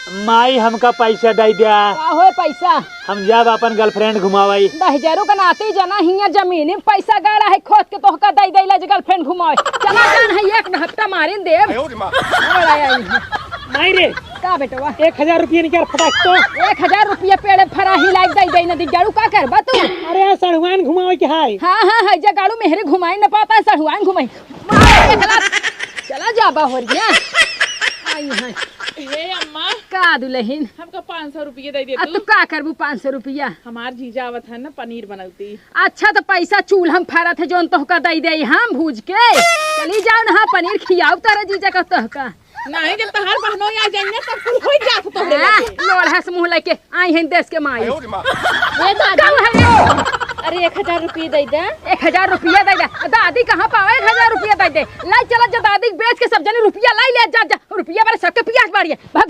माई हमका पैसा दे दिया। का होए पैसा? हम जब अपन गर्लफ्रेंड घुमावाई 10,000 का नाते जना हिया जमीन में पैसा गाड़ा है खोद के तोहका दे देला गर्लफ्रेंड घुमाए। चला जान है एक हफ्ता मारिन देव। माई रे का बेटवा 1000 रुपया निकाल फटाक तो। 1000 रुपया पेड़े फराही लाग दे नदी गाड़ू का करबा तू? अरे सड़ुआन घुमावे के है। हाँ है गाड़ू मेहरे घुमाई न पाता सड़ुआन घुमाई। चला जाबा हो रिया आई है। हे अम्मा का दुल्हन हमको 500 रुपये दे दे तू का करबू 500 रुपया? हमार जीजा आवत है ना पनीर बनौती। अच्छा तो पैसा चूल्हा हम फाड़ा थे जोन तोहका दे दे हम भूज के चली जाओ ना पनीर खियाओ तारा जीजा का तोहका। नहीं जब तहार बहनों आ जाएंगे तब कुल हो जात तोहरे लगे। लोढ़ा से मुंह लेके आई हैं देश के माई। ये दादी अरे 1000 रुपये दे दे। 1000 रुपया दे दे दादी कहाँ पावे 1000 रुपया दे दे लाई चला जा दादी बेच के सब जने रुपया लाई ले जा रुपया बारे सबके पियास बाड़िए भाग।